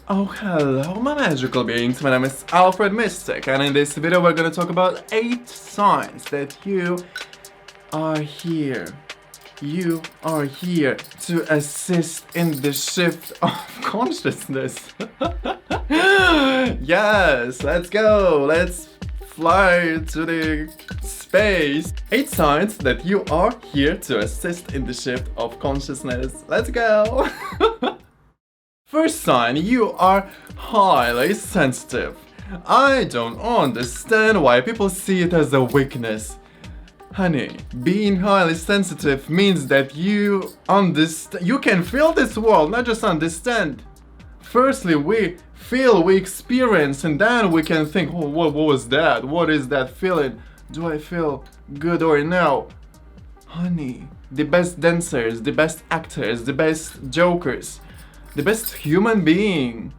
Oh, hello, my magical beings. My name is Alfred Mystic, and in this video, we're gonna talk about 8 signs that you are here. You are here to assist in the shift of consciousness. Yes, let's go. Let's fly to the space. 8 signs that you are here to assist in the shift of consciousness. Let's go. First sign, you are highly sensitive. I don't understand why people see it as a weakness. Honey, being highly sensitive means that you can feel this world, not just understand. Firstly, we feel, we experience, and then we can think, oh, what was that? What is that feeling? Do I feel good or no? Honey, the best dancers, the best actors, the best jokers, the best human being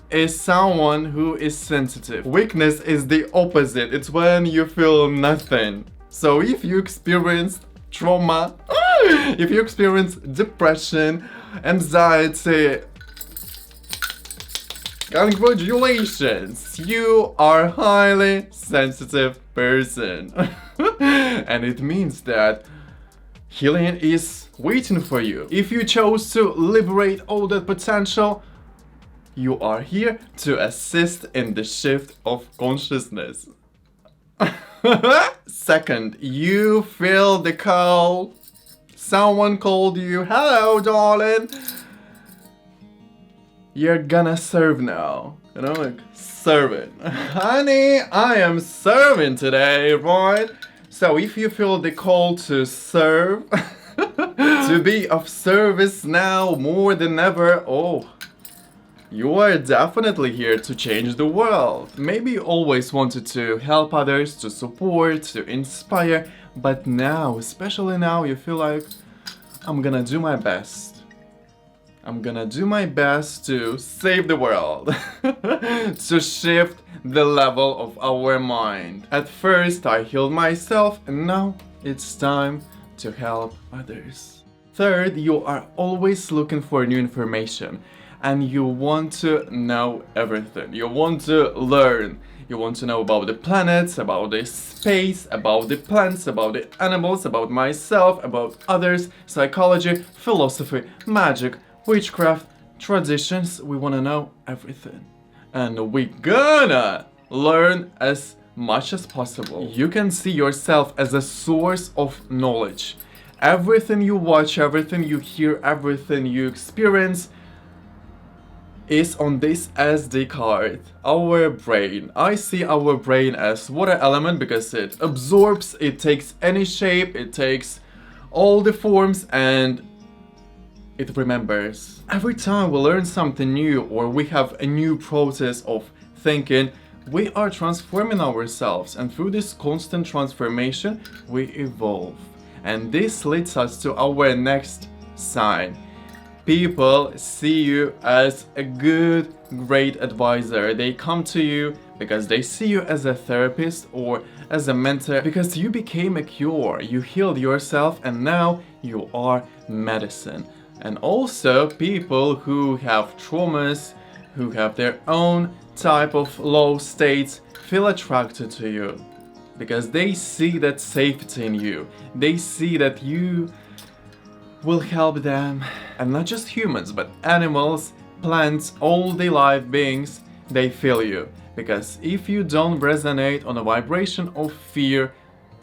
is someone who is sensitive. Weakness is the opposite. It's when you feel nothing. So if you experience trauma, if you experience depression, anxiety, congratulations, you are a highly sensitive person. And it means that healing is waiting for you. If you chose to liberate all that potential, you are here to assist in the shift of consciousness. Second, you feel the call. Someone called you. Hello, darling. You're gonna serve now. You know, like serving. Honey, I am serving today, right? So if you feel the call to serve, to be of service now more than ever, oh, you are definitely here to change the world. Maybe you always wanted to help others, to support, to inspire, but now, especially now, you feel like, I'm gonna do my best. I'm gonna do my best to save the world, to shift the level of our mind. At first, I healed myself, and now it's time to help others. Third, you are always looking for new information, and you want to know everything. You want to learn. You want to know about the planets, about the space, about the plants, about the animals, about myself, about others, psychology, philosophy, magic, witchcraft, traditions. We wanna know everything. And we gonna learn as much as possible. You can see yourself as a source of knowledge. Everything you watch, everything you hear, everything you experience is on this SD card, our brain. I see our brain as water element because it absorbs, it takes any shape, it takes all the forms, and it remembers. Every time we learn something new or we have a new process of thinking, we are transforming ourselves, and through this constant transformation, we evolve. And this leads us to our next sign. People see you as a good, great advisor. They come to you because they see you as a therapist or as a mentor, because you became a cure. You healed yourself and now you are medicine. And also people who have traumas, who have their own type of low states, feel attracted to you because they see that safety in you. They see that you will help them. And not just humans, but animals, plants, all the live beings, they feel you. Because if you don't resonate on a vibration of fear,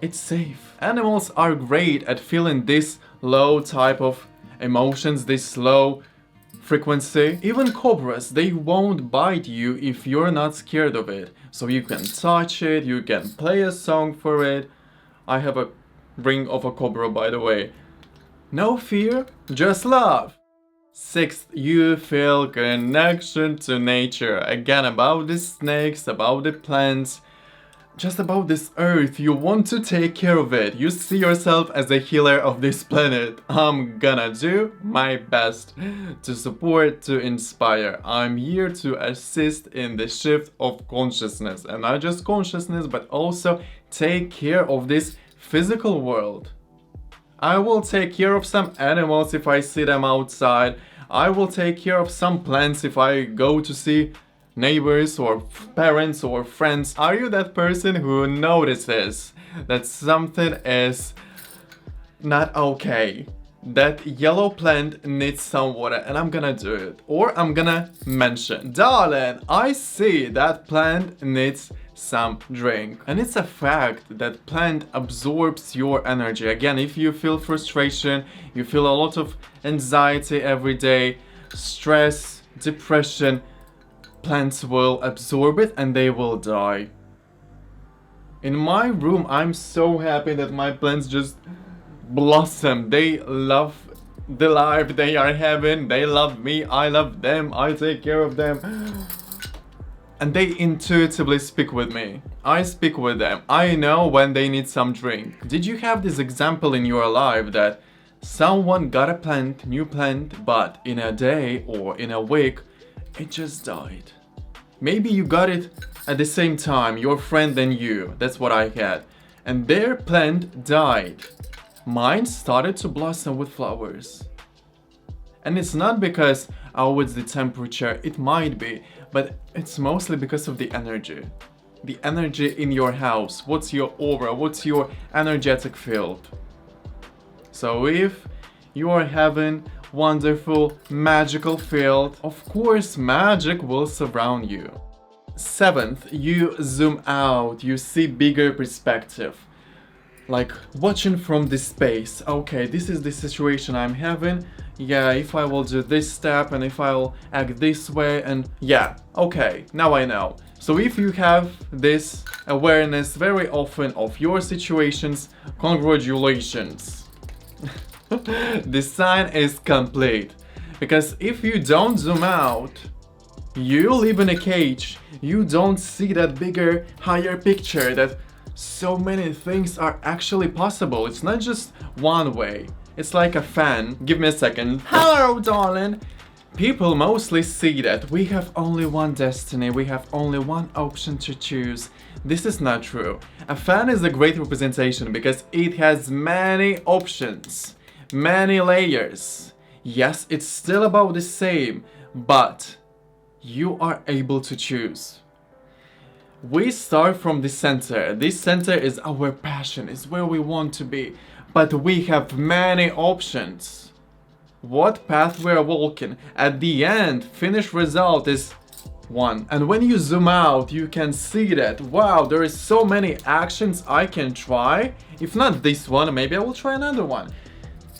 it's safe. Animals are great at feeling this low type of emotions, this low frequency. Even cobras, they won't bite you if you're not scared of it. So you can touch it, you can play a song for it. I have a ring of a cobra, by the way. No fear, just love. Sixth, you feel connection to nature. Again, about the snakes, about the plants, just about this earth. You want to take care of it. You see yourself as a healer of this planet. I'm gonna do my best to support, to inspire. I'm here to assist in the shift of consciousness. And not just consciousness, but also take care of this physical world. I will take care of some animals if I see them outside. I will take care of some plants if I go to see neighbors or parents or friends. Are you that person who notices that something is not okay? That yellow plant needs some water and I'm gonna do it. Or I'm gonna mention, darling, I see that plant needs some drink. And it's a fact that plant absorbs your energy. Again, if you feel frustration, you feel a lot of anxiety every day, stress, depression, plants will absorb it and they will die. In my room, I'm so happy that my plants just blossom. They love the life they are having. They love me. I love them. I take care of them. And they intuitively speak with me. I speak with them. I know when they need some drink. Did you have this example in your life that someone got a plant, new plant, but in a day or in a week, it just died? Maybe you got it at the same time, your friend and you. That's what I had. And their plant died. Mine started to blossom with flowers. And it's not because, oh, it's the temperature, it might be, but it's mostly because of the energy. The energy in your house. What's your aura? What's your energetic field? So if you are having wonderful, magical field, of course magic will surround you. Seventh, you zoom out, you see bigger perspective. Like watching from this space. Okay, this is the situation I'm having. Yeah, if I will do this step and if I'll act this way and yeah, okay, now I know. So if you have this awareness very often of your situations, congratulations. The sign is complete. Because if you don't zoom out, you live in a cage. You don't see that bigger, higher picture that so many things are actually possible. It's not just one way. It's like a fan. Give me a second. Hello, darling. People mostly see that we have only one destiny, we have only one option to choose. This is not true. A fan is a great representation because it has many options, many layers. Yes, it's still about the same, but you are able to choose. We start from the center. This center is our passion, is where we want to be. But we have many options. What path we are walking. At the end, finished result is one. And when you zoom out, you can see that, wow, there is so many actions I can try. If not this one, maybe I will try another one.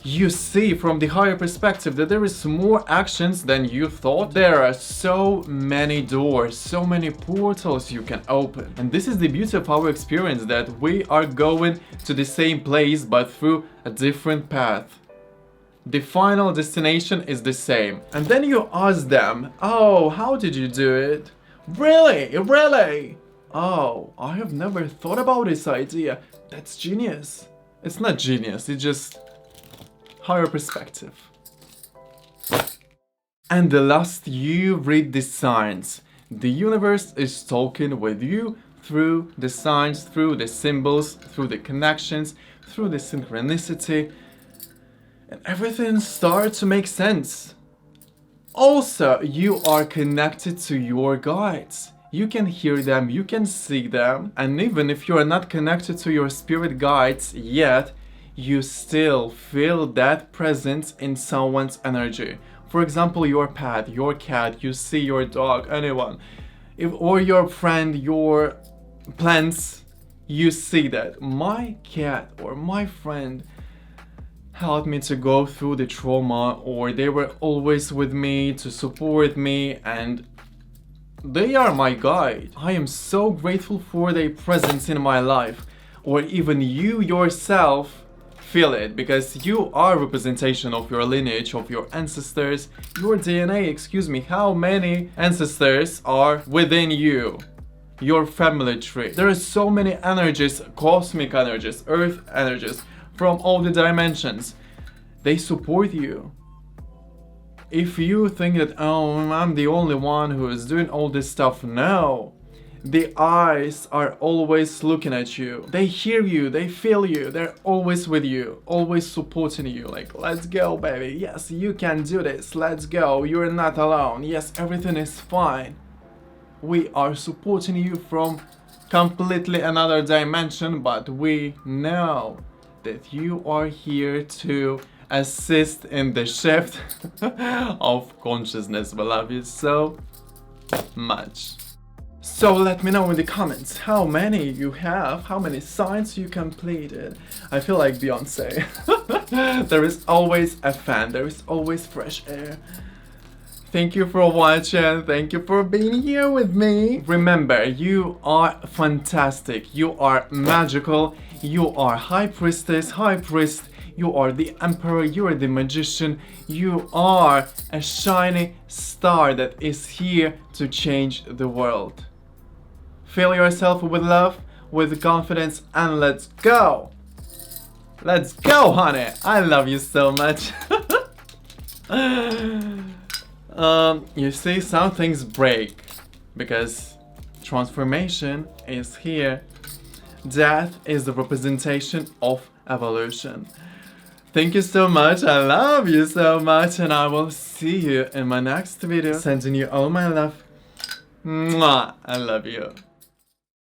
You see from the higher perspective that there is more actions than you thought. There are so many doors, so many portals you can open. And this is the beauty of our experience, that we are going to the same place but through a different path. The final destination is the same. And then you ask them, oh, how did you do it? Really? Really? Oh, I have never thought about this idea. That's genius. It's not genius, it's just higher perspective. And the last, you read the signs. The universe is talking with you through the signs, through the symbols, through the connections, through the synchronicity. And everything starts to make sense. Also, you are connected to your guides. You can hear them, you can see them. And even if you are not connected to your spirit guides yet, you still feel that presence in someone's energy. For example, your pet, your cat, you see your dog, anyone. Or your friend, your plants, you see that. My cat or my friend helped me to go through the trauma, or they were always with me to support me, and they are my guide. I am so grateful for their presence in my life. Or even you yourself feel it, because you are a representation of your lineage, of your ancestors, your DNA, excuse me. How many ancestors are within you? Your family tree. There are so many energies, cosmic energies, earth energies, from all the dimensions. They support you. If you think that, oh, I'm the only one who is doing all this stuff, no. The eyes are always looking at you. They hear you, they feel you, they're always with you, always supporting you. Like, let's go, baby. Yes, you can do this. Let's go. You're not alone. Yes, everything is fine. We are supporting you from completely another dimension, but we know that you are here to assist in the shift of consciousness. We love you so much. So let me know in the comments how many you have, how many signs you completed. I feel like Beyonce. There is always a fan, there is always fresh air. Thank you for watching, thank you for being here with me. Remember, you are fantastic, you are magical, you are high priestess, high priest, you are the emperor, you are the magician, you are a shining star that is here to change the world. Fill yourself with love, with confidence, and let's go! Let's go, honey! I love you so much. You see, some things break because transformation is here. Death is the representation of evolution. Thank you so much, I love you so much, and I will see you in my next video. Sending you all my love. Mwah! I love you.